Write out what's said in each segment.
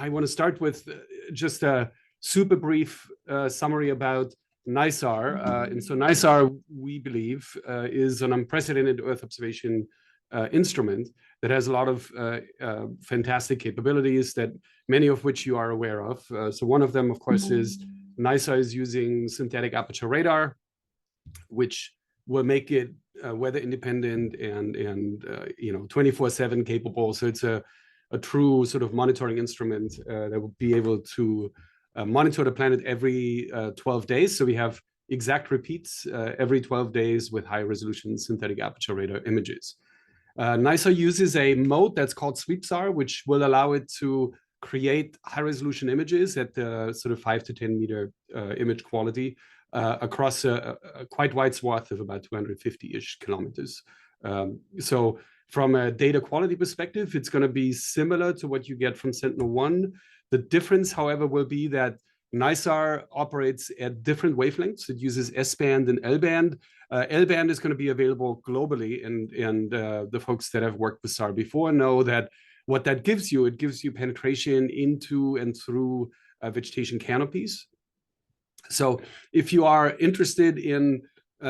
I want to start with just a super brief summary about NISAR. And so NISAR, we believe, is an unprecedented Earth observation instrument that has a lot of fantastic capabilities, that many of which you are aware of. So one of them, of course, is NISAR is using synthetic aperture radar, which will make it weather independent and 24/7 capable. So it's a true sort of monitoring instrument that will be able to monitor the planet every 12 days. So we have exact repeats every 12 days with high resolution synthetic aperture radar images. NISAR uses a mode that's called SweepSAR, which will allow it to create high resolution images at the sort of 5 to 10 meter image quality across a quite wide swath of about 250-ish kilometers. So from a data quality perspective, it's going to be similar to what you get from Sentinel-1. The difference, however, will be that NISAR operates at different wavelengths. It uses S-band and L-band. L-band is going to be available globally, and the folks that have worked with SAR before know that what that gives you, it gives you penetration into and through vegetation canopies. So if you are interested in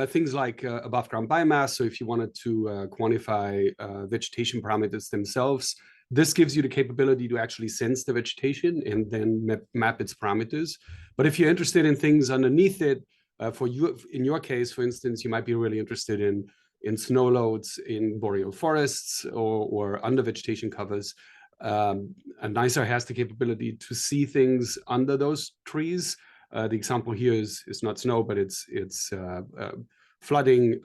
things like above ground biomass, so if you wanted to quantify vegetation parameters themselves, this gives you the capability to actually sense the vegetation and then map its parameters. But if you're interested in things underneath it, for you, in your case, for instance, you might be really interested in snow loads in boreal forests or under vegetation covers. And NISAR has the capability to see things under those trees. The example here is not snow, but it's flooding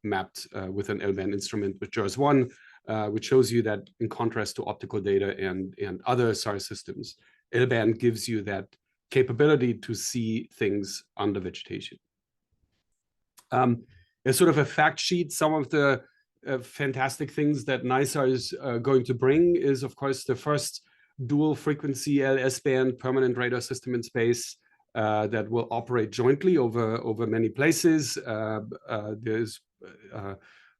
mapped with an L-band instrument with JAWS-1, which shows you that in contrast to optical data and other SAR systems, L-band gives you that capability to see things under vegetation. As sort of a fact sheet, some of the fantastic things that NISAR is going to bring is, of course, the first dual frequency LS-band permanent radar system in space that will operate jointly over many places.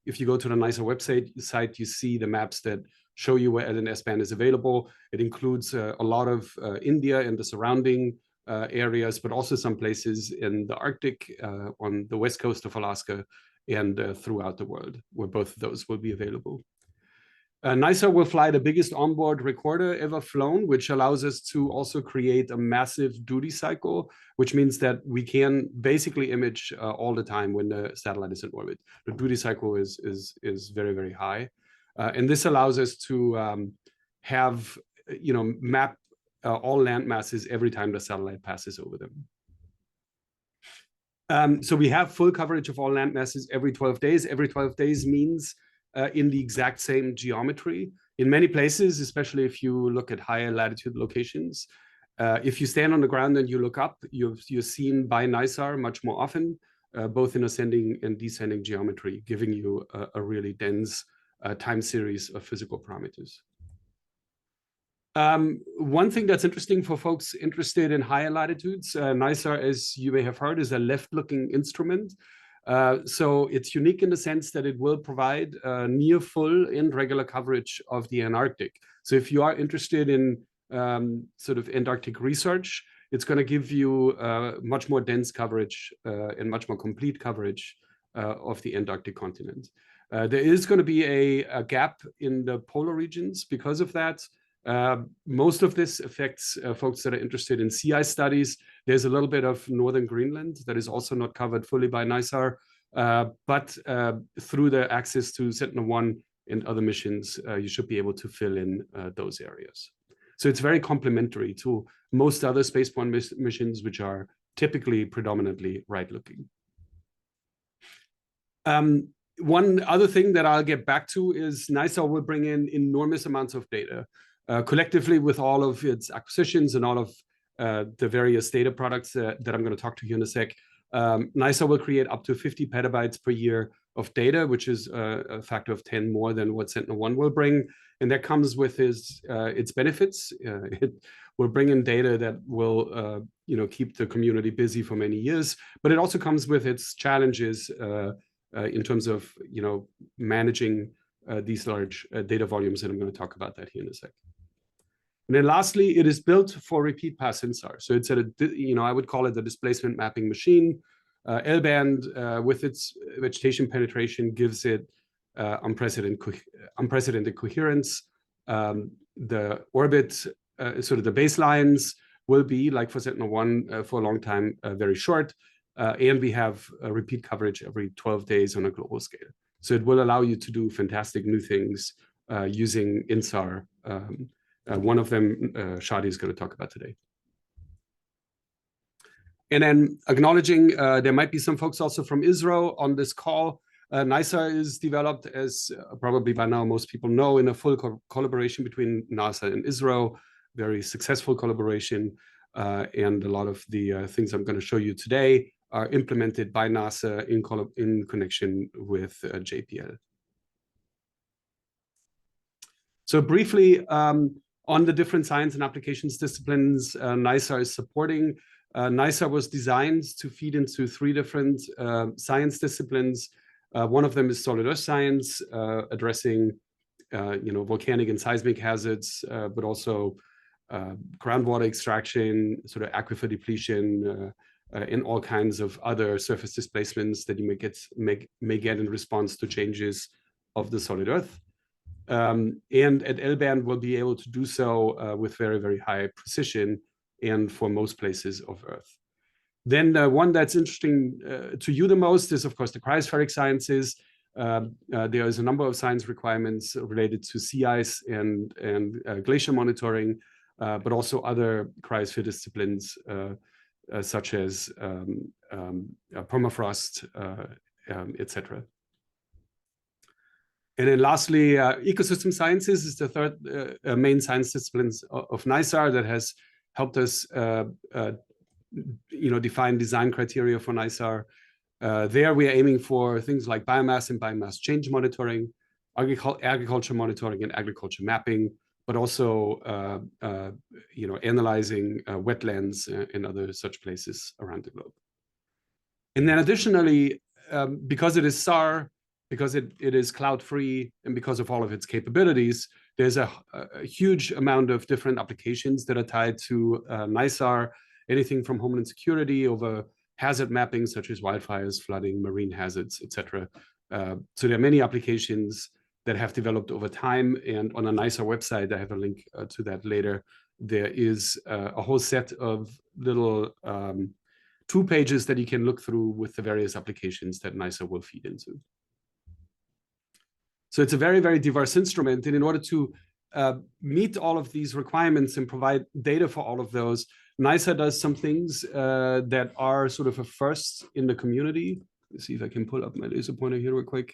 If you go to the NISAR website, you see the maps that show you where LS-band is available. It includes a lot of India and the surrounding areas, but also some places in the Arctic, on the west coast of Alaska, and throughout the world, where both of those will be available. NISAR will fly the biggest onboard recorder ever flown, which allows us to also create a massive duty cycle, which means that we can basically image all the time when the satellite is in orbit. The duty cycle is very, very high. And this allows us to have, map all land masses every time the satellite passes over them. So we have full coverage of all land masses every 12 days. Every 12 days means in the exact same geometry. In many places, especially if you look at higher latitude locations, if you stand on the ground and you look up, you're seen by NISAR much more often, both in ascending and descending geometry, giving you a really dense time series of physical parameters. One thing that's interesting for folks interested in higher latitudes, NISAR, as you may have heard, is a left-looking instrument. So it's unique in the sense that it will provide near full and regular coverage of the Antarctic. So if you are interested in sort of Antarctic research, it's going to give you much more dense coverage and much more complete coverage of the Antarctic continent. There is going to be a gap in the polar regions because of that. Most of this affects folks that are interested in sea ice studies. There's a little bit of northern Greenland that is also not covered fully by NISAR, but through the access to Sentinel-1 and other missions, you should be able to fill in those areas. So it's very complementary to most other spaceborne missions, which are typically predominantly right-looking. One other thing that I'll get back to is NISAR will bring in enormous amounts of data. Collectively, with all of its acquisitions and all of the various data products that I'm going to talk to you in a sec, NISAR will create up to 50 petabytes per year of data, which is a factor of 10 more than what Sentinel-1 will bring. And that comes with its benefits. It will bring in data that will keep the community busy for many years, but it also comes with its challenges in terms of managing these large data volumes, and I'm going to talk about that here in a sec. And then lastly, it is built for repeat pass InSAR. So it's I would call it the displacement mapping machine. L-band with its vegetation penetration gives it unprecedented coherence. The orbit, sort of the baselines, will be, like for Sentinel-1 for a long time, very short. And we have repeat coverage every 12 days on a global scale. So it will allow you to do fantastic new things using InSAR. One of them, Shadi is going to talk about today. And then acknowledging there might be some folks also from Israel on this call. NISAR is developed, as probably by now most people know, in a full collaboration between NASA and Israel, very successful collaboration. And a lot of the things I'm going to show you today are implemented by NASA in connection with JPL. So briefly, on the different science and applications disciplines NISAR is supporting. NISAR was designed to feed into 3 different science disciplines. One of them is solid earth science, addressing volcanic and seismic hazards, but also groundwater extraction, sort of aquifer depletion, and all kinds of other surface displacements that you may get in response to changes of the solid earth. And at L-band, we'll be able to do so with very, very high precision and for most places of Earth. Then the one that's interesting to you the most is, of course, the cryospheric sciences. There is a number of science requirements related to sea ice and glacier monitoring, but also other cryosphere disciplines, such as permafrost, etc. And then lastly, ecosystem sciences is the third main science disciplines of NISAR that has helped us define design criteria for NISAR. There we are aiming for things like biomass and biomass change monitoring, agriculture monitoring and agriculture mapping, but also analyzing wetlands and other such places around the globe. And then additionally, because it is SAR, because it is cloud-free, and because of all of its capabilities, there's a huge amount of different applications that are tied to NISAR, anything from homeland security over hazard mapping, such as wildfires, flooding, marine hazards, etc. So there are many applications that have developed over time, and on a NISAR website, I have a link to that later, there is a whole set of little 2 pages that you can look through with the various applications that NISAR will feed into. So it's a very, very diverse instrument. And in order to meet all of these requirements and provide data for all of those, NISAR does some things that are sort of a first in the community. Let's see if I can pull up my laser pointer here real quick.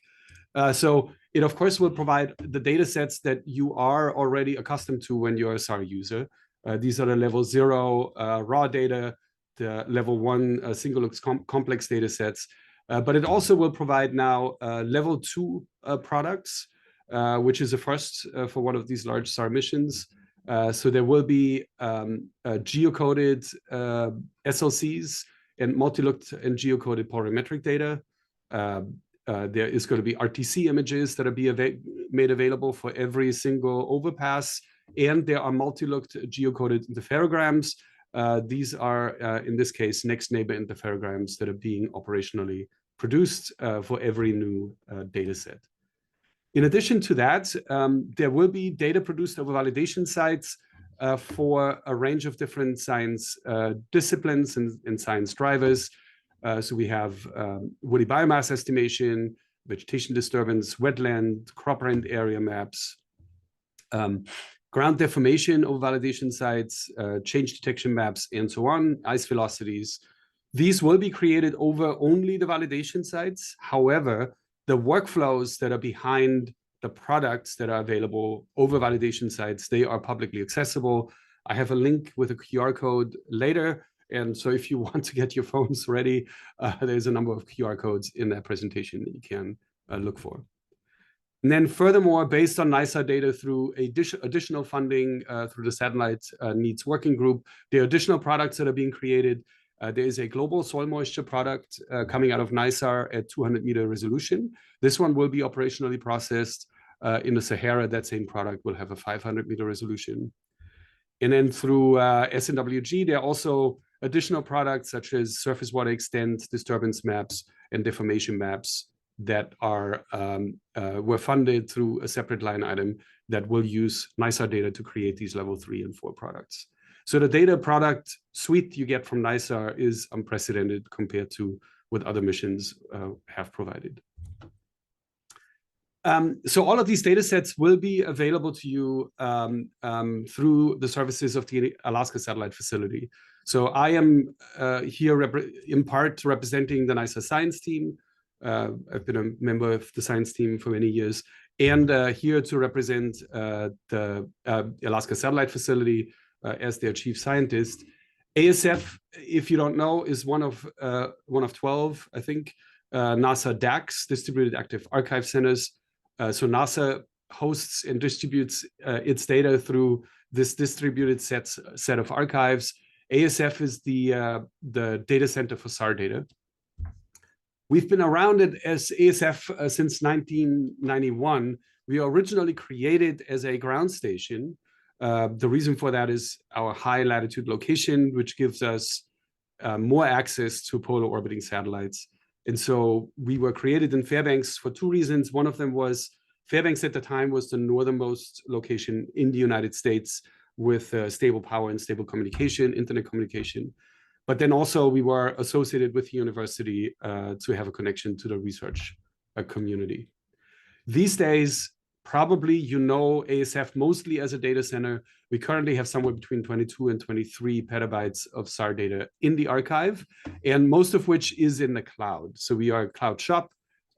So it, of course, will provide the data sets that you are already accustomed to when you're a SAR user. These are the level 0 raw data, the level 1 single-lux complex data sets. But it also will provide now level 2 products, which is a first for one of these large SAR missions. So there will be geocoded SLCs and multi-looked and geocoded polarimetric data. There is going to be RTC images that are made available for every single overpass. And there are multi-looked geocoded interferograms. These are, in this case, next neighbor interferograms that are being operationally produced for every new data set. In addition to that, there will be data produced over validation sites for a range of different science disciplines and science drivers. So we have woody biomass estimation, vegetation disturbance, wetland, cropland area maps, ground deformation over validation sites, change detection maps, and so on, ice velocities. These will be created over only the validation sites. However, the workflows that are behind the products that are available over validation sites, they are publicly accessible. I have a link with a QR code later. And so if you want to get your phones ready, there's a number of QR codes in that presentation that you can look for. And then furthermore, based on NISAR data through additional funding through the Satellite Needs Working Group, there are additional products that are being created. There is a global soil moisture product coming out of NISAR at 200-meter resolution. This one will be operationally processed in the Sahara. That same product will have a 500-meter resolution. And then through SNWG, there are also additional products such as surface water extent, disturbance maps, and deformation maps that were funded through a separate line item that will use NISAR data to create these level 3 and 4 products. So the data product suite you get from NISAR is unprecedented compared to what other missions have provided. So all of these data sets will be available to you through the services of the Alaska Satellite Facility. So I am here in part representing the NISAR science team. I've been a member of the science team for many years, and here to represent the Alaska Satellite Facility as their chief scientist. ASF, if you don't know, is one of 12, I think, NASA DACs, Distributed Active Archive Centers. So NASA hosts and distributes its data through this distributed set of archives. ASF is the data center for SAR data. We've been around as ASF since 1991. We were originally created as a ground station. The reason for that is our high latitude location, which gives us more access to polar orbiting satellites. And so we were created in Fairbanks for two reasons. One of them was Fairbanks at the time was the northernmost location in the United States with stable power and stable communication, internet communication. But then also we were associated with the university to have a connection to the research community. These days, probably you know ASF mostly as a data center. We currently have somewhere between 22 and 23 petabytes of SAR data in the archive, and most of which is in the cloud. So we are a cloud shop,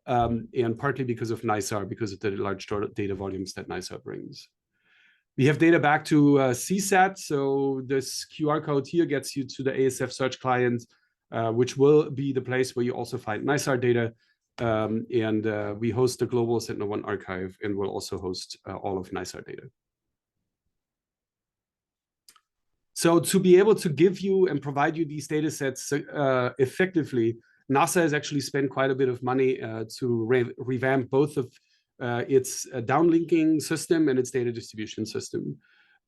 and partly because of NISAR, because of the large data volumes that NISAR brings. We have data back to CSAT, so this QR code here gets you to the ASF search client, which will be the place where you also find NISAR data. And we host the global Sentinel-1 archive, and we'll also host all of NISAR data. So to be able to give you and provide you these data sets effectively, NASA has actually spent quite a bit of money to revamp both of its downlinking system and its data distribution system.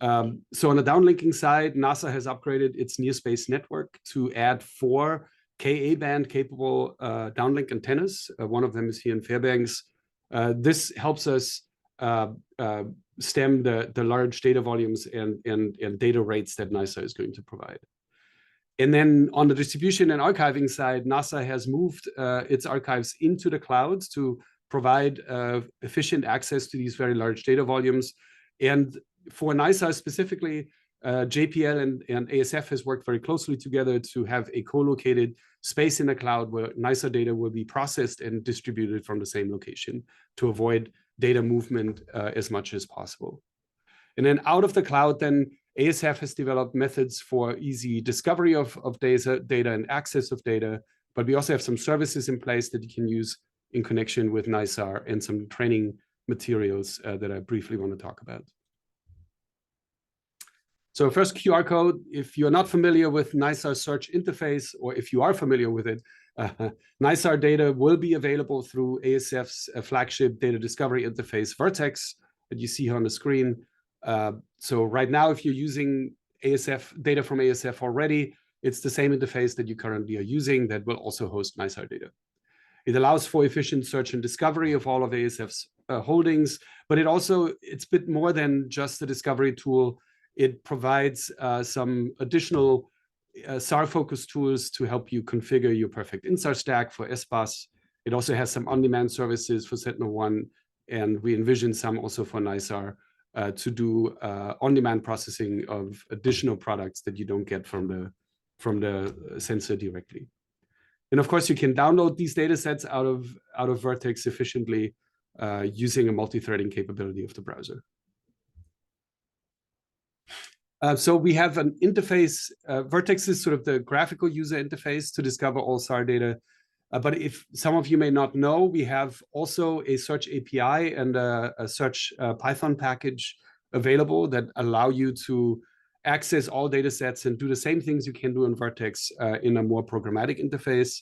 So on the downlinking side, NASA has upgraded its near space network to add 4 Ka-band capable downlink antennas. One of them is here in Fairbanks. This helps us stem the large data volumes and data rates that NISAR is going to provide. And then on the distribution and archiving side, NASA has moved its archives into the clouds to provide efficient access to these very large data volumes. And for NISAR specifically, JPL and ASF has worked very closely together to have a co-located space in the cloud where NISAR data will be processed and distributed from the same location to avoid data movement as much as possible. And then out of the cloud, then ASF has developed methods for easy discovery of data and access of data, but we also have some services in place that you can use in connection with NISAR and some training materials that I briefly want to talk about. So first QR code, if you're not familiar with NISAR search interface, or if you are familiar with it, NISAR data will be available through ASF's flagship data discovery interface, Vertex, that you see here on the screen. So right now, if you're using ASF data from ASF already, it's the same interface that you currently are using that will also host NISAR data. It allows for efficient search and discovery of all of ASF's holdings, but it's a bit more than just a discovery tool. It provides some additional SAR-focused tools to help you configure your perfect InSAR stack for SBUS. It also has some on-demand services for Sentinel-1, and we envision some also for NISAR to do on-demand processing of additional products that you don't get from the sensor directly. And of course, you can download these data sets out of Vertex efficiently using a multi-threading capability of the browser. So we have an interface. Vertex is sort of the graphical user interface to discover all SAR data. But if some of you may not know, we have also a search API and a search Python package available that allow you to access all data sets and do the same things you can do in Vertex in a more programmatic interface.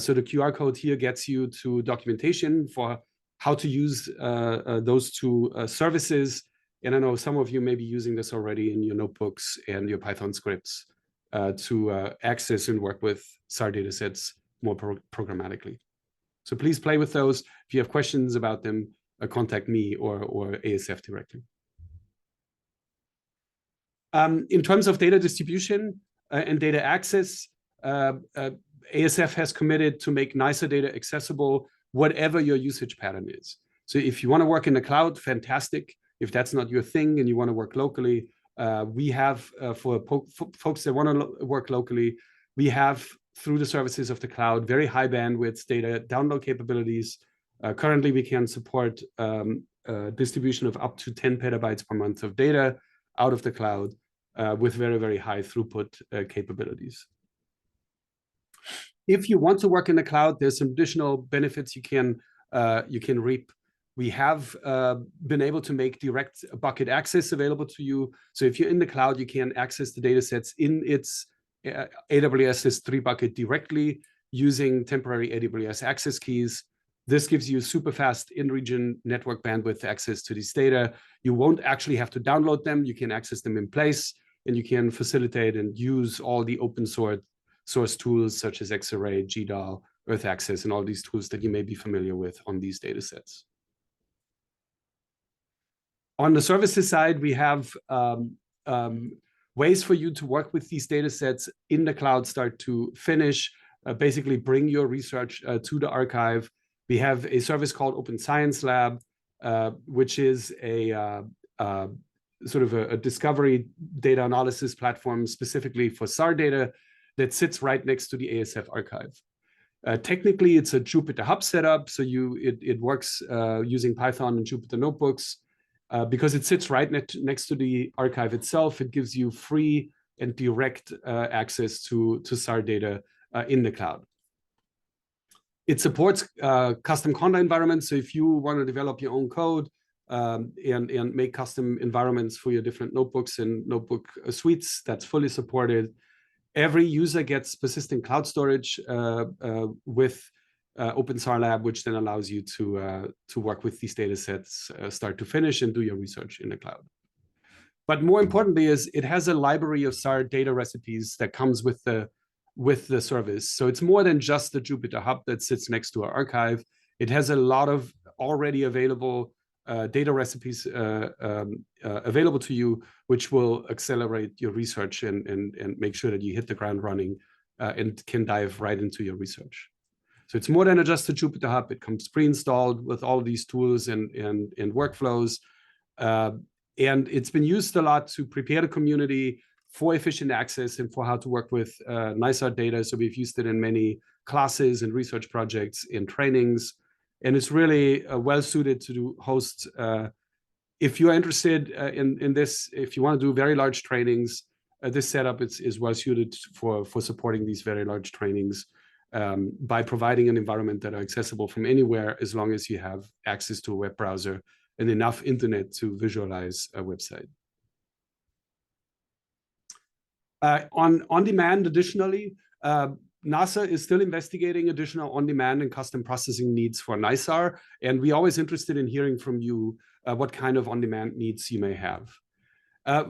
So the QR code here gets you to documentation for how to use those two services. And I know some of you may be using this already in your notebooks and your Python scripts to access and work with SAR datasets more programmatically. So please play with those. If you have questions about them, contact me or ASF directly. In terms of data distribution and data access, ASF has committed to make NISAR data accessible, whatever your usage pattern is. So if you want to work in the cloud, fantastic. If that's not your thing and you want to work locally, we have, for folks that want to work locally, we have, through the services of the cloud, very high bandwidth data download capabilities. Currently, we can support distribution of up to 10 petabytes per month of data out of the cloud with very, very high throughput capabilities. If you want to work in the cloud, there's some additional benefits you can reap. We have been able to make direct bucket access available to you. So if you're in the cloud, you can access the data sets in its AWS S3 bucket directly using temporary AWS access keys. This gives you super fast in-region network bandwidth access to these data. You won't actually have to download them. You can access them in place, and you can facilitate and use all the open source tools such as Xarray, GDAL, Earth Access, and all these tools that you may be familiar with on these data sets. On the services side, we have ways for you to work with these data sets in the cloud, start to finish, basically bring your research to the archive. We have a service called Open Science Lab, which is a sort of a discovery data analysis platform specifically for SAR data that sits right next to the ASF archive. Technically, it's a Jupyter Hub setup, so it works using Python and Jupyter notebooks. Because it sits right next to the archive itself, it gives you free and direct access to SAR data in the cloud. It supports custom conda environments. So if you want to develop your own code and make custom environments for your different notebooks and notebook suites, that's fully supported. Every user gets persistent cloud storage with OpenSAR Lab, which then allows you to work with these data sets start to finish and do your research in the cloud. But more importantly is it has a library of SAR data recipes that comes with the service. So it's more than just the Jupyter Hub that sits next to our archive. It has a lot of already available data recipes available to you, which will accelerate your research and make sure that you hit the ground running and can dive right into your research. So it's more than just a Jupyter Hub. It comes pre-installed with all these tools and workflows. And it's been used a lot to prepare the community for efficient access and for how to work with NISAR data. So we've used it in many classes and research projects and trainings. And it's really well suited to host. If you're interested in this, if you want to do very large trainings, this setup is well suited for supporting these very large trainings. By providing an environment that are accessible from anywhere, as long as you have access to a web browser and enough internet to visualize a website. On demand, additionally, NASA is still investigating additional on-demand and custom processing needs for NISAR, and we're always interested in hearing from you what kind of on-demand needs you may have.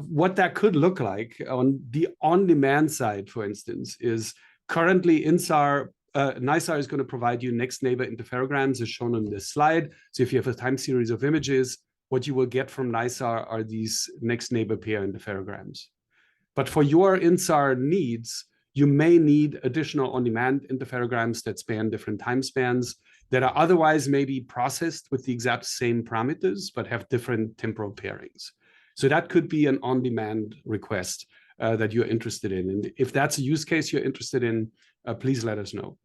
What that could look like on the on-demand side, for instance, is currently NISAR is going to provide you next neighbor interferograms as shown on this slide. So if you have a time series of images, what you will get from NISAR are these next neighbor pair interferograms. But for your InSAR needs, you may need additional on-demand interferograms that span different time spans that are otherwise maybe processed with the exact same parameters, but have different temporal pairings. So that could be an on-demand request that you're interested in. And if that's a use case you're interested in, please let us know.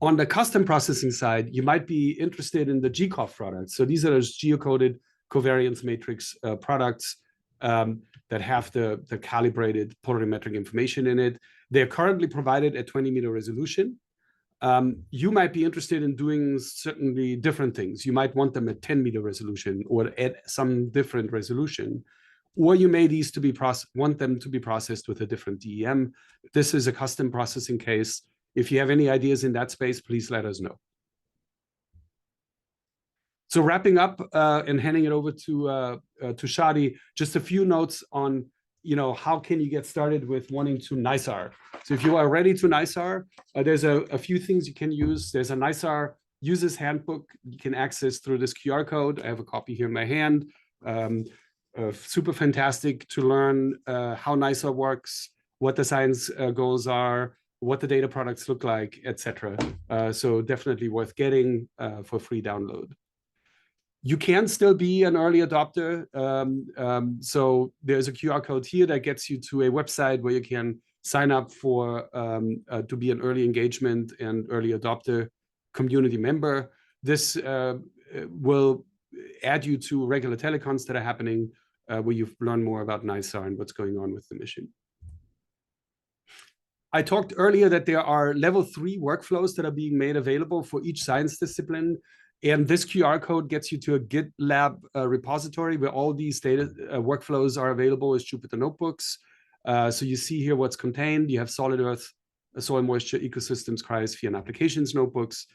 On the custom processing side, you might be interested in the GCOV products. So these are those geocoded covariance matrix products that have the calibrated polarimetric information in it. They're currently provided at 20-meter resolution. You might be interested in doing certainly different things. You might want them at 10-meter resolution or at some different resolution. Or you may want them to be processed with a different DEM. This is a custom processing case. If you have any ideas in that space, please let us know. So wrapping up and handing it over to Shadi, just a few notes on, how can you get started with wanting to NISAR. So if you are ready to NISAR, there's a few things you can use. There's a NISAR user's handbook you can access through this QR code. I have a copy here in my hand. Super fantastic to learn how NISAR works, what the science goals are, what the data products look like, etc. So definitely worth getting for free download. You can still be an early adopter. So there's a QR code here that gets you to a website where you can sign up for to be an early engagement and early adopter community member. This will add you to regular telecons that are happening where you learn more about NISAR and what's going on with the mission. I talked earlier that there are level 3 workflows that are being made available for each science discipline. And this QR code gets you to a GitLab repository where all these data workflows are available as Jupyter notebooks. So you see here what's contained. You have solid earth, soil moisture, ecosystems, cryosphere, and applications notebooks.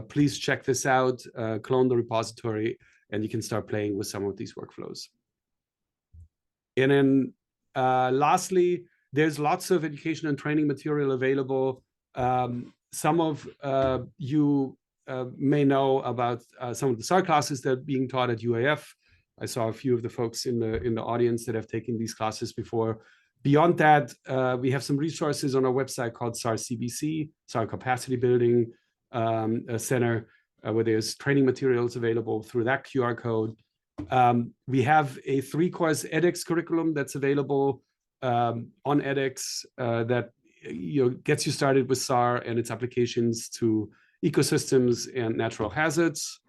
Please check this out, clone the repository, and you can start playing with some of these workflows. And then lastly, there's lots of education and training material available. Some of you may know about some of the SAR classes that are being taught at UAF. I saw a few of the folks in the audience that have taken these classes before. Beyond that, we have some resources on our website called SAR CBC, SAR Capacity Building Center, where there's training materials available through that QR code. We have a 3-course edX curriculum that's available on edX that gets you started with SAR and its applications to ecosystems and natural hazards.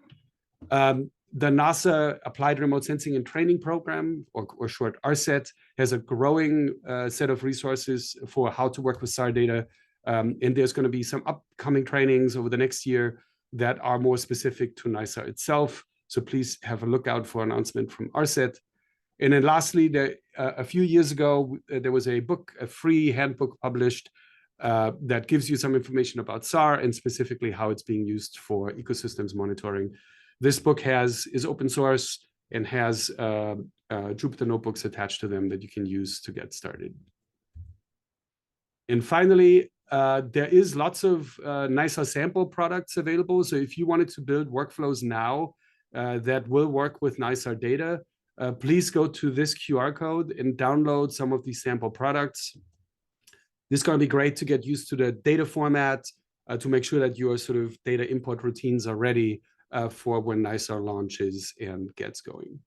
The NASA Applied Remote Sensing and Training Program, or short RSET, has a growing set of resources for how to work with SAR data. And there's going to be some upcoming trainings over the next year that are more specific to NISAR itself. So please have a look out for an announcement from RSET. And then lastly, a few years ago, there was a free handbook published that gives you some information about SAR and specifically how it's being used for ecosystems monitoring. This book is open source and has Jupyter notebooks attached to them that you can use to get started. And finally, there is lots of NISAR sample products available. So if you wanted to build workflows now that will work with NISAR data, please go to this QR code and download some of these sample products. This is going to be great to get used to the data format, to make sure that your sort of data import routines are ready for when NISAR launches and gets going.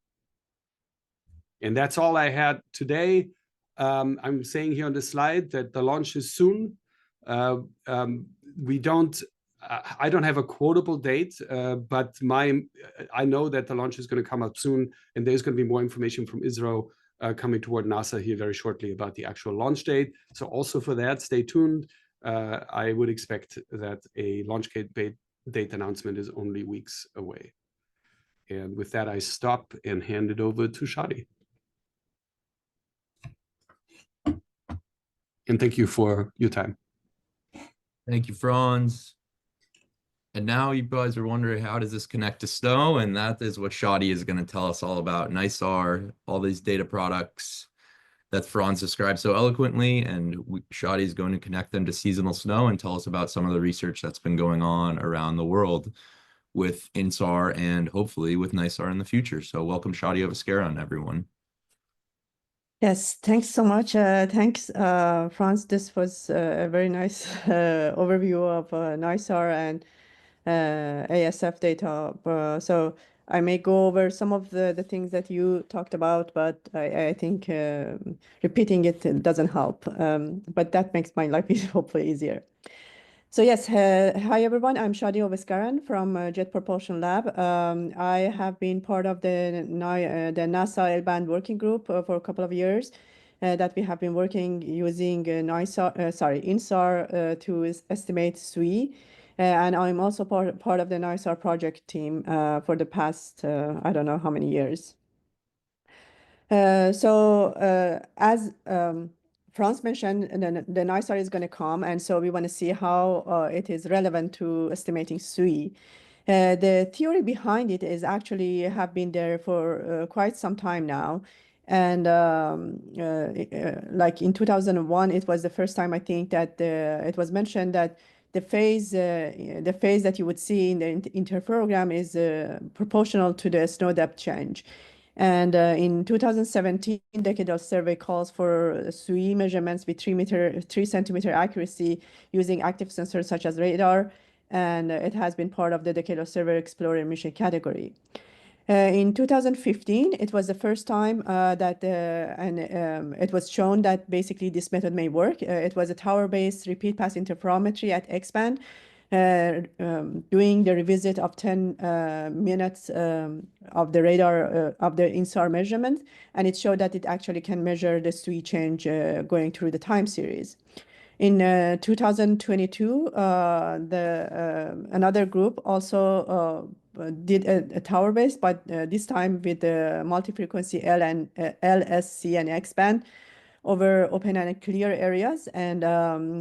And that's all I had today. I'm saying here on the slide that the launch is soon. I don't have a quotable date, but I know that the launch is going to come up soon, and there's going to be more information from ISRO coming toward NASA here very shortly about the actual launch date. So also for that, stay tuned. I would expect that a launch date announcement is only weeks away. And with that, I stop and hand it over to Shadi. And thank you for your time. Thank you, Franz. And now you guys are wondering, how does this connect to snow? And that is what Shadi is going to tell us all about. NISAR, all these data products that Franz described so eloquently. And Shadi is going to connect them to seasonal snow and tell us about some of the research that's been going on around the world with InSAR and hopefully with NISAR in the future. So welcome, Shadi Oveisgharan, everyone. Yes, thanks so much. Thanks, Franz. This was a very nice overview of NISAR and ASF data. So I may go over some of the things that you talked about, but I think repeating it doesn't help. But that makes my life hopefully easier. So yes, hi everyone. I'm Shadi Oveisgharan from Jet Propulsion Lab. I have been part of the NASA L-band working group for a couple of years. That we have been working using InSAR to estimate SWE. And I'm also part of the NISAR project team for the past, I don't know how many years. As Franz mentioned, the NISAR is going to come, and so we want to see how it is relevant to estimating SWE. The theory behind it is actually have been there for quite some time now. And like in 2001, it was the first time I think that it was mentioned that the phase that you would see in the interferogram is proportional to the snow depth change. And in 2017, decadal survey calls for SUI measurements with 3 centimeter accuracy using active sensors such as radar, and it has been part of the decadal survey explorer mission category. In 2015, it was the first time that it was shown that basically this method may work. It was a tower-based repeat pass interferometry at X-band, doing the revisit of 10 minutes of the radar of the InSAR measurement, and it showed that it actually can measure the SUI change going through the time series. In 2022, another group also did a tower base, but this time with the multi-frequency LSC and X-band over open and clear areas, and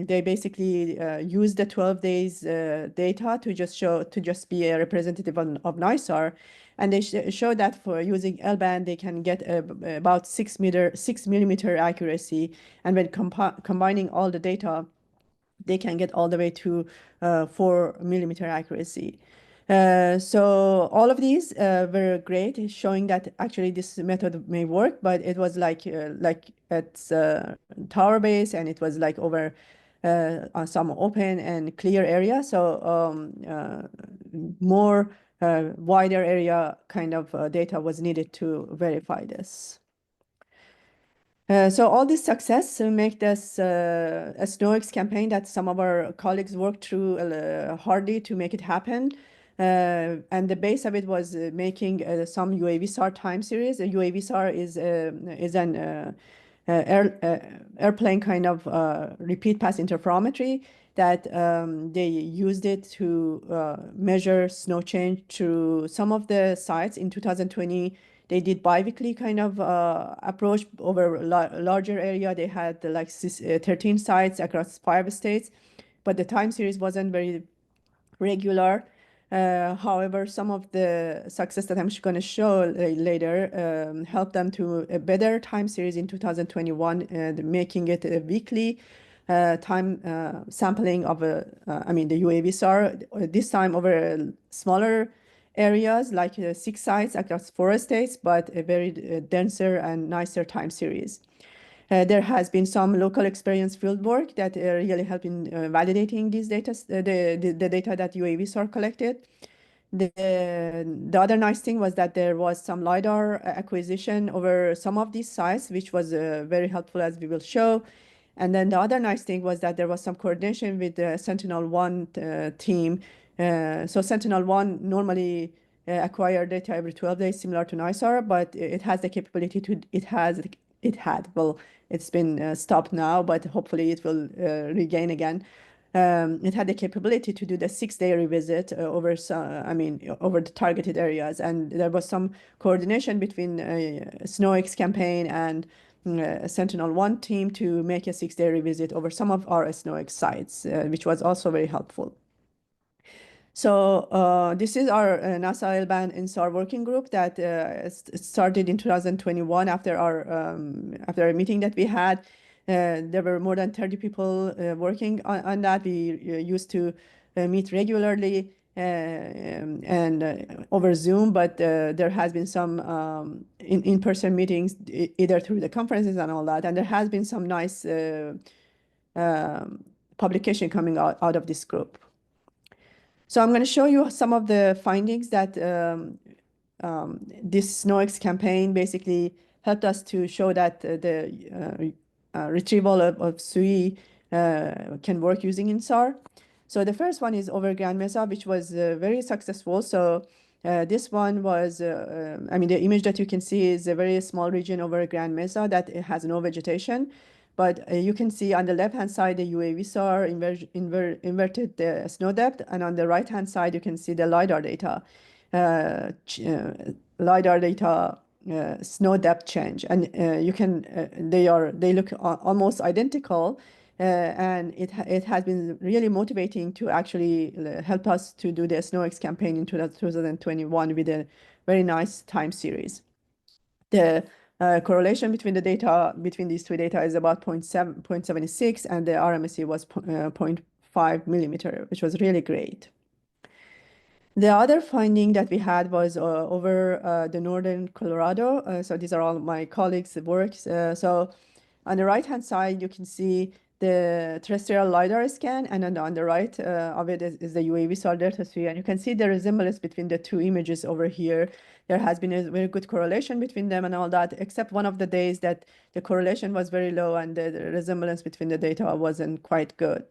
they basically used the 12 days data to just be a representative of NISAR, and they showed that for using L-band they can get about 6 millimeter accuracy, and when combining all the data they can get all the way to 4 millimeter accuracy. So all of these were great, showing that actually this method may work, but it was like it's tower base, and it was like over on some open and clear area. So more wider area kind of data was needed to verify this. So all this success make this a SNOX campaign that some of our colleagues worked through hardly to make it happen. And the base of it was making some UAVSAR time series. A UAVSAR is an airplane kind of repeat pass interferometry that they used it to measure snow change through some of the sites. In 2020, they did biweekly kind of approach over a larger area. They had like 13 sites across 5 states, but the time series wasn't very regular. However, some of the success that I'm going to show later helped them to a better time series in 2021, making it a weekly time sampling of the UAVSAR, this time over smaller areas, like 6 sites across 4 states, but a very denser and nicer time series. There has been some local experience field work that really helped in validating these data, the data that UAVSAR collected. The other nice thing was that there was some LiDAR acquisition over some of these sites, which was very helpful, as we will show. And then the other nice thing was that there was some coordination with the Sentinel-1 team. So Sentinel-1 normally acquire data every 12 days, similar to NISAR, but it has the capability to, it's been stopped now, but hopefully it will regain again. It had the capability to do the 6-day revisit over the targeted areas, and there was some coordination between SNOX campaign and Sentinel-1 team to make a 6-day revisit over some of our SNOX sites, which was also very helpful. So this is our NASA L-band InSAR working group that started in 2021 after a meeting that we had. There were more than 30 people working on that. We used to meet regularly and over Zoom, but there has been some in-person meetings, either through the conferences and all that. And there has been some nice publication coming out of this group. So I'm going to show you some of the findings that this SNOX campaign basically helped us to show that the retrieval of SUI can work using InSAR. So the first one is over Grand Mesa, which was very successful. So this one was, the image that you can see is a very small region over Grand Mesa that has no vegetation. But you can see on the left-hand side, the UAVSAR inverted the snow depth, and on the right-hand side, you can see the LiDAR data, snow depth change, and you can they look almost identical, And it has been really motivating to actually help us to do the SNOX campaign in 2021 with a very nice time series. The correlation between the data, between these two data is about 0.76, and the RMSE was 0.5 millimeter, which was really great. The other finding that we had was over the northern Colorado. So these are all my colleagues' works. So on the right-hand side, you can see the terrestrial LiDAR scan, and then on the right of it is the UAV-SAR delta 3. And you can see the resemblance between the two images over here. There has been a very good correlation between them and all that, except one of the days that the correlation was very low and the resemblance between the data wasn't quite good.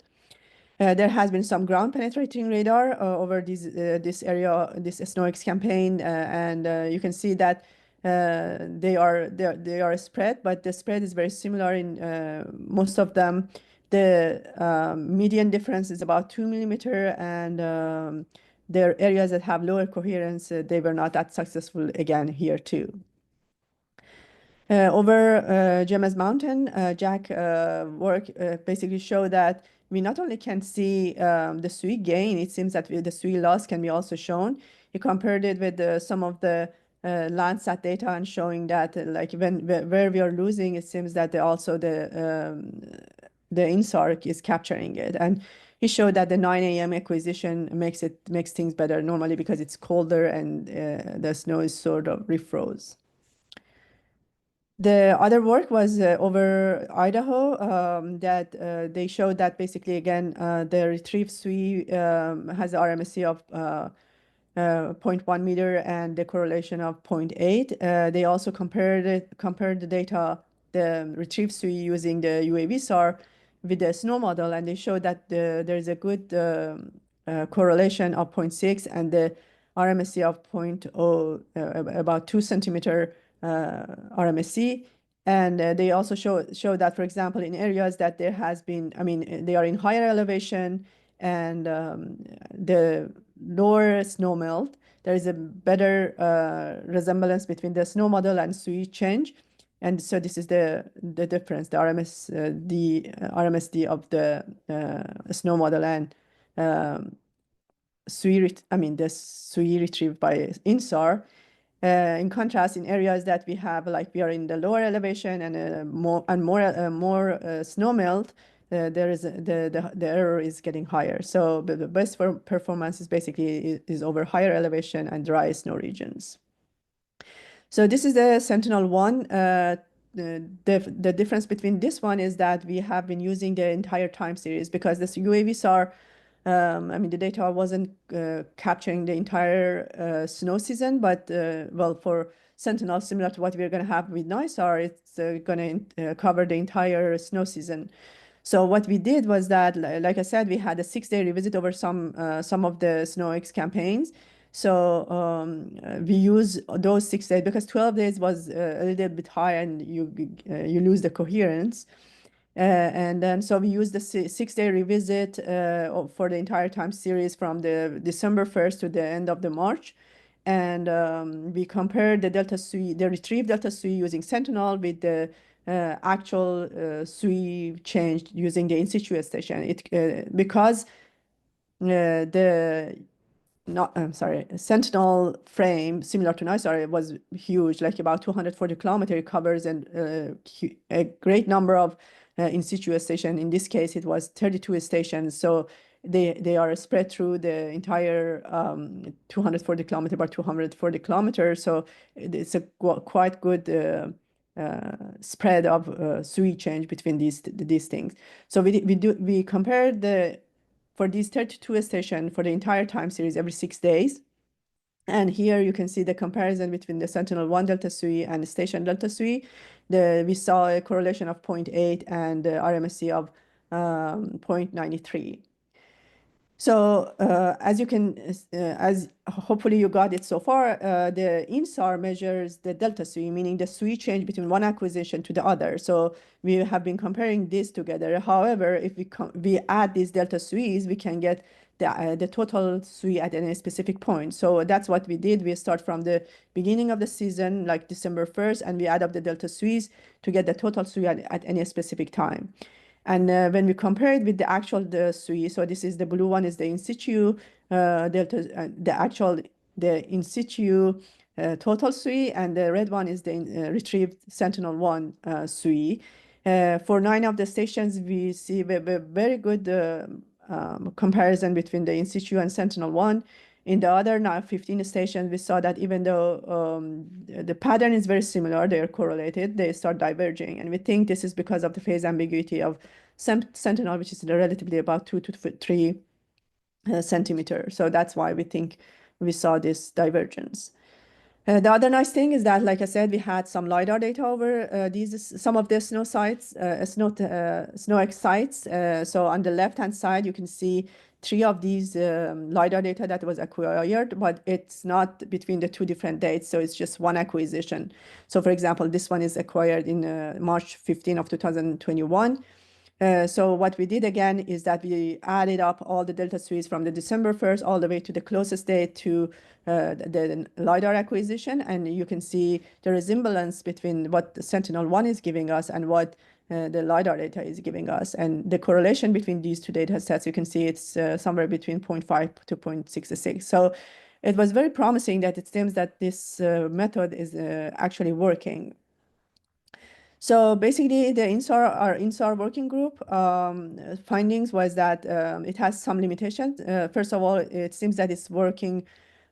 There has been some ground penetrating radar over this area, this SNOX campaign, and you can see that they are spread, but the spread is very similar in most of them. The median difference is about 2 millimeter, and there are areas that have lower coherence. They were not that successful again here too. Over GMS Mountain, Jack work basically show that we not only can see the SUI gain, it seems that the SUI loss can be also shown. He compared it with some of the Landsat data and showing that like where we are losing, it seems that also the InSAR is capturing it. And he showed that the 9 a.m. acquisition makes things better normally because it's colder and the snow is sort of refroze. The other work was over Idaho that they showed that basically, again, the retrieved SUI has an RMSE of 0.1 meter and the correlation of 0.8. They also compared the data, the retrieved SUI using the UAV-SAR with the snow model, and they showed that there is a good correlation of 0.6 and the RMSE of 0.0, about 2 centimeter RMSE. And they also show that, for example, in areas that there has been, I mean, they are in higher elevation and the lower snow melt, there is a better resemblance between the snow model and SUI change. And so this is the difference, the RMSD of the snow model and SUI, the SUI retrieved by InSAR. In contrast, in areas that we have, like we are in the lower elevation and more snow melt, there is the error is getting higher. So the best performance is basically is over higher elevation and dry snow regions. So this is the Sentinel-1. The difference between this one is that we have been using the entire time series because this UAV-SAR, the data wasn't capturing the entire snow season, but well, for Sentinel, similar to what we're going to have with NISAR, it's going to cover the entire snow season. So what we did was that, like I said, we had a 6-day revisit over some of the SNOX campaigns. So we use those 6 days because 12 days was a little bit high and you lose the coherence. And then so we used the 6-day revisit for the entire time series from the December 1st to the end of the March. And we compared the delta SUI, the retrieved delta SUI using Sentinel with the actual SUI change using the in situ station. Because Sentinel frame, similar to NISAR, it was huge, like about 240 kilometers. It covers a great number of in situ station. In this case, it was 32 stations. So they are spread through the entire 240 kilometers by 240 kilometers. So it's a quite good spread of SUI change between these things. So we compared for these 32 stations for the entire time series every 6 days. And here you can see the comparison between the Sentinel-1 delta SUI and the station delta SUI. We saw a correlation of 0.8 and RMSE of 0.93. So as hopefully you got it so far, the InSAR measures the delta SUI, meaning the SUI change between one acquisition to the other. So we have been comparing these together. However, if we add these delta SUIs, we can get the total SUI at any specific point. So that's what we did. We start from the beginning of the season, like December 1st, and we add up the delta SUIs to get the total SUI at any specific time. And when we compare it with the actual SUI, so this is the blue one is the in situ delta, the in situ total SUI, and the red one is the retrieved Sentinel-1 SUI. For 9 of the stations, we see a very good comparison between the in situ and Sentinel-1. In the other 15 stations, we saw that even though the pattern is very similar, they are correlated, they start diverging. And we think this is because of the phase ambiguity of Sentinel, which is relatively about 2 to 3 centimeters. So that's why we think we saw this divergence. The other nice thing is that, like I said, we had some LiDAR data over some of the snow sites, SNOX sites. So on the left-hand side, you can see 3 of these LiDAR data that was acquired, but it's not between the 2 different dates. So it's just one acquisition. So for example, this one is acquired in March 15 of 2021. So what we did again is that we added up all the delta SUIs from the December 1st all the way to the closest date to the LiDAR acquisition. And you can see the resemblance between what the Sentinel-1 is giving us and what the LiDAR data is giving us. And the correlation between these 2 data sets, you can see it's somewhere between 0.5 to 0.66. So it was very promising that it seems that this method is actually working. So basically, the our InSAR working group findings was that it has some limitations. First of all, it seems that it's working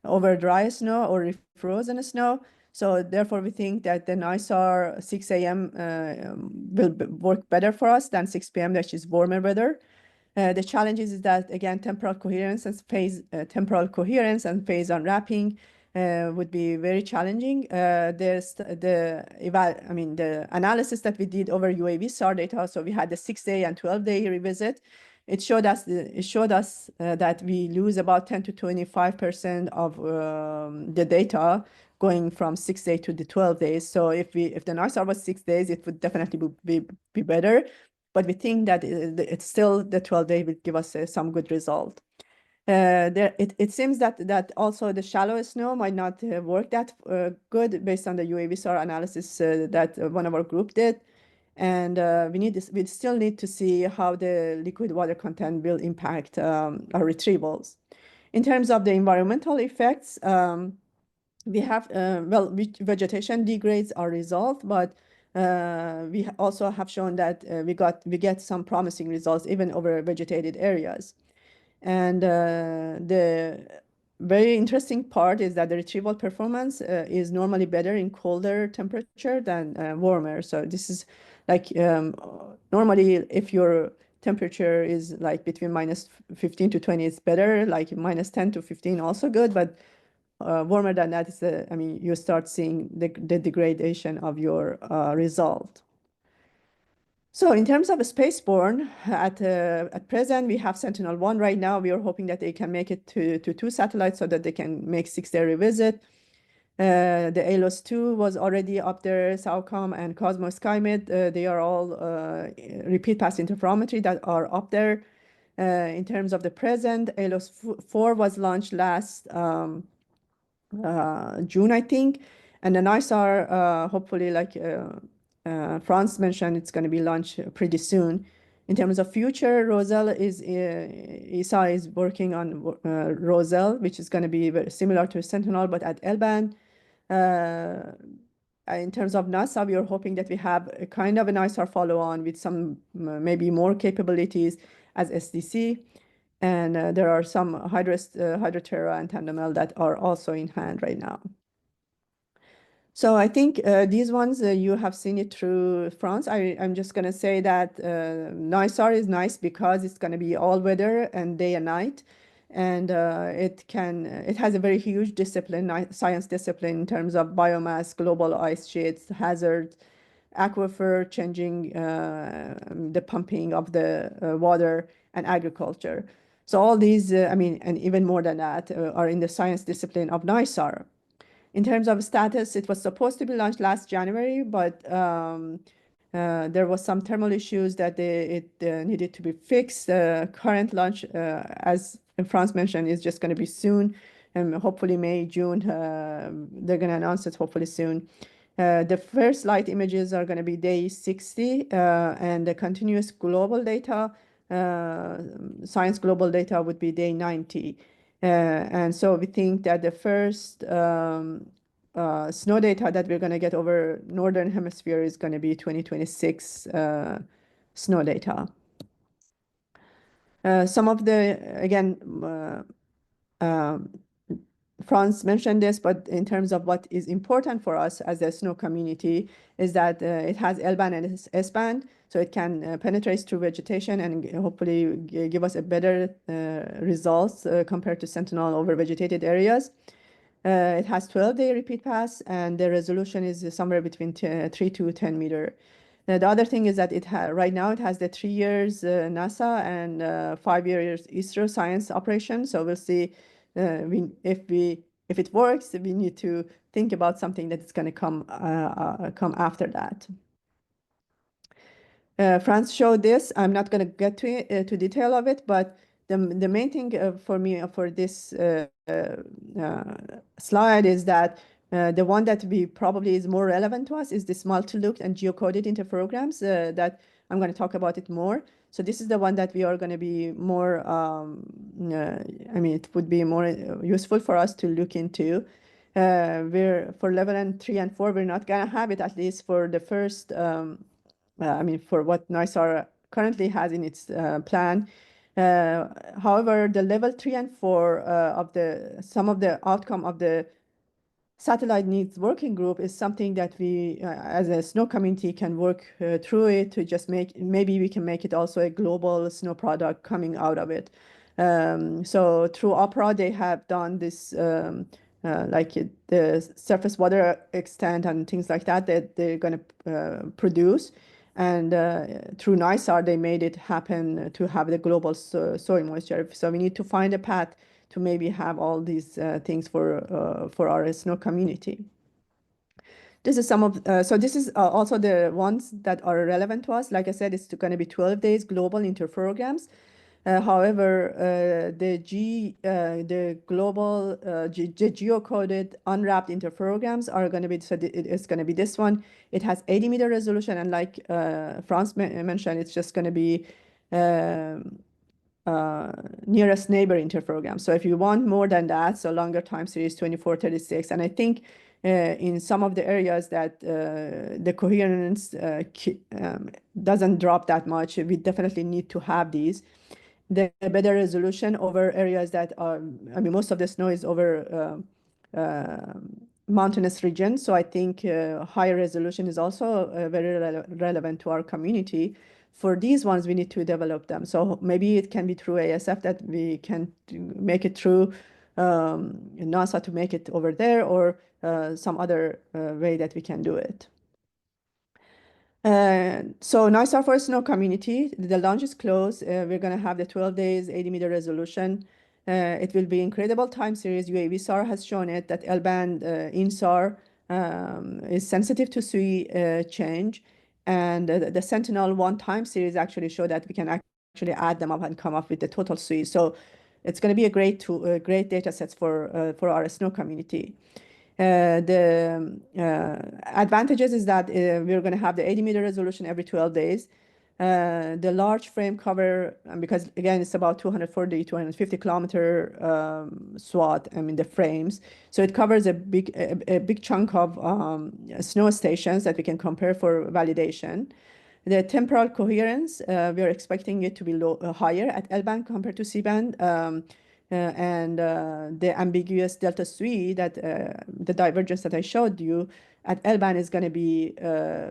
over dry snow or frozen snow. So therefore, we think that the NISAR 6 a.m. Will work better for us than 6 p.m., which is warmer weather. The challenges is that, again, temporal coherence and phase unwrapping would be very challenging. The analysis that we did over UAV SAR data, so we had the 6-day and 12-day revisit. It showed us that we lose about 10 to 25% of the data going from 6 days to the 12 days. So if the NISAR was 6 days, it would definitely be better. But we think that it's still the 12-day will give us some good result. It seems that also the shallow snow might not work that good based on the UAV SAR analysis that one of our group did. And we still need to see how the liquid water content will impact our retrievals. In terms of the environmental effects, we have, vegetation degrades are resolved, but we also have shown that we get some promising results even over vegetated areas. And the very interesting part is that the retrieval performance is normally better in colder temperature than warmer. So this is like normally if your temperature is like between minus 15 to 20, it's better, like minus 10 to 15 also good, but warmer than that is, you start seeing the degradation of your result. So in terms of spaceborne, at present, we have Sentinel-1 right now. We are hoping that they can make it to 2 satellites so that they can make 6-day revisit. The ALOS-2 was already up there, SAOCOM and Cosmos SkyMed. They are all repeat pass interferometry that are up there. In terms of the present, ALOS-4 was launched last June, I think. And the NISAR, hopefully, like Franz mentioned, it's going to be launched pretty soon. In terms of future, Roselle ESA is working on Roselle, which is going to be very similar to Sentinel, but at L-band. In terms of NASA, we are hoping that we have a kind of a NISAR follow-on with some maybe more capabilities as SDC. And there are some Hydroterra and Tandem-L that are also in hand right now. So I think these ones, you have seen it through Franz. I'm just going to say that NISAR is nice because it's going to be all weather and day and night. And it has a very huge discipline, science discipline in terms of biomass, global ice sheets, hazards, aquifer, changing the pumping of the water and agriculture. So all these, and even more than that, are in the science discipline of NISAR. In terms of status, it was supposed to be launched last January, but there was some thermal issues that it needed to be fixed. Current launch, as Franz mentioned, is just going to be soon, and hopefully May, June. They're going to announce it hopefully soon. The first light images are going to be day 60, and the continuous global data, science global data would be day 90. And so we think that the first snow data that we're going to get over Northern Hemisphere is going to be 2026 snow data. Some of the, again, Franz mentioned this, but in terms of what is important for us as a snow community is that it has L-band and S-band, so it can penetrate through vegetation and hopefully give us a better results compared to Sentinel over vegetated areas. It has 12-day repeat pass, and the resolution is somewhere between 3 to 10 meter. The other thing is that right now it has the 3 years NASA and 5 years ISRO science operation. So we'll see if it works. We need to think about something that's going to come after that. Franz showed this. I'm not going to get to detail of it, but the main thing for me for this slide is that the one that probably is more relevant to us is this multi-looked and geocoded interferograms that I'm going to talk about it more. So this is the one that we are going to be more, I mean, it would be more useful for us to look into. For level 3 and 4, we're not going to have it, at least for the first, I mean, for what NISAR currently has in its plan. However, the level 3 and 4 of some of the outcome of the satellite needs working group is something that we, as a snow community, can work through it to just maybe we can make it also a global snow product coming out of it. So through Opera, they have done this, like the surface water extent and things like that they're going to produce. And through NISAR, they made it happen to have the global soil moisture. So we need to find a path to maybe have all these things for our snow community. This is some of, so this is also the ones that are relevant to us. Like I said, it's going to be 12 days global interferograms. However, the global, the geocoded unwrapped interferograms are going to be, so it's going to be this one. It has 80 meter resolution, and like Franz mentioned, it's just going to be nearest neighbor interferogram. So if you want more than that, so longer time series 24, 36, and I think in some of the areas that the coherence doesn't drop that much, we definitely need to have these. The better resolution over areas that are, I mean, most of the snow is over mountainous regions. So I think higher resolution is also very relevant to our community. For these ones, we need to develop them. So maybe it can be through ASF that we can make it through NASA to make it over there, or some other way that we can do it. So NISAR for snow community, the launch is closed. We're going to have the 12 days, 80 meter resolution. It will be incredible time series. UAVSAR has shown it that L-band InSAR is sensitive to SUI change. And the Sentinel-1 time series actually show that we can actually add them up and come up with the total SUI. So it's going to be a great great data sets for our snow community. The advantages is that we're going to have the 80 meter resolution every 12 days. The large frame cover, because again, it's about 240, 250 kilometer swath, I mean, the frames. So it covers a big chunk of snow stations that we can compare for validation. The temporal coherence, we are expecting it to be higher at L-band compared to C-band. And the ambiguous delta SUI, that the divergence that I showed you at L-band is going to be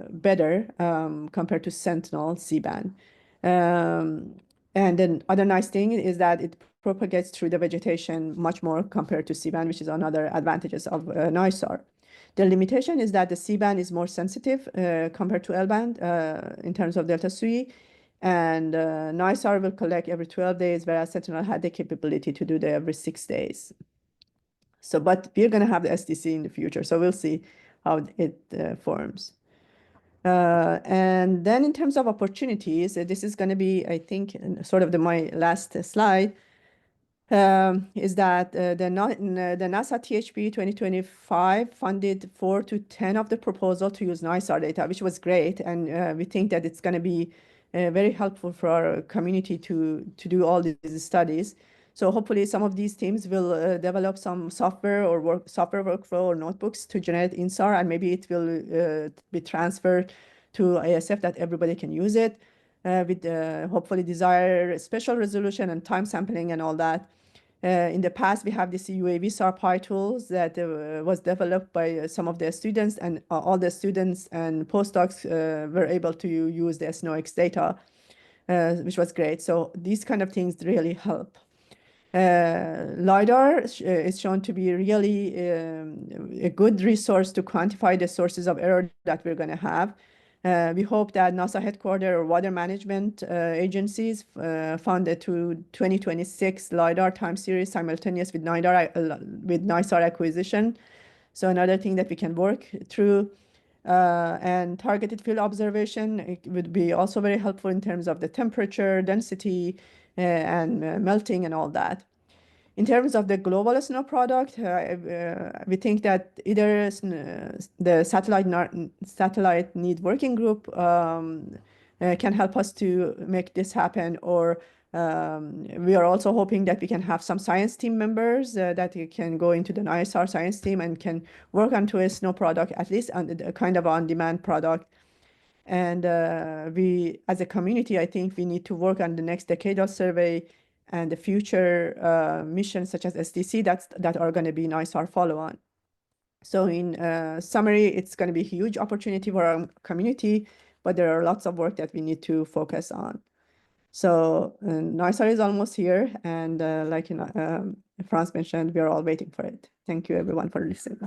better compared to Sentinel C-band. And then other nice thing is that it propagates through the vegetation much more compared to C-band, which is another advantages of NISAR. The limitation is that the C-band is more sensitive compared to L-band in terms of delta SUI. And NISAR will collect every 12 days, whereas Sentinel had the capability to do that every 6 days. So, but we're going to have the SDC in the future, so we'll see how it forms. And then in terms of opportunities, this is going to be, I think, sort of my last slide. is that the NASA THP 2025 funded 4 to 10 of the proposal to use NISAR data, which was great. And we think that it's going to be very helpful for our community to do all these studies. So hopefully some of these teams will develop some software or software workflow or notebooks to generate InSAR, and maybe it will be transferred to ASF that everybody can use it with hopefully desired special resolution and time sampling and all that. In the past, we have this UAV SAR tools that was developed by some of the students, and all the students and postdocs were able to use the SNOX data, which was great. So these kind of things really help. LiDAR is shown to be really a good resource to quantify the sources of error that we're going to have. We hope that NASA headquarters or water management agencies fund a 2026 LiDAR time series simultaneous with NISAR acquisition. So another thing that we can work through. And targeted field observation, it would be also very helpful in terms of the temperature, density, and melting and all that. In terms of the global snow product, we think that either the satellite need working group can help us to make this happen, or we are also hoping that we can have some science team members that can go into the NISAR science team and can work onto a snow product, at least on a kind of on-demand product. And we, as a community, I think we need to work on the next decadal survey and the future missions such as SDC that are going to be NISAR follow-on. So in summary, it's going to be a huge opportunity for our community, but there are lots of work that we need to focus on. So NISAR is almost here, and like Franz mentioned, we are all waiting for it. Thank you, everyone, for listening.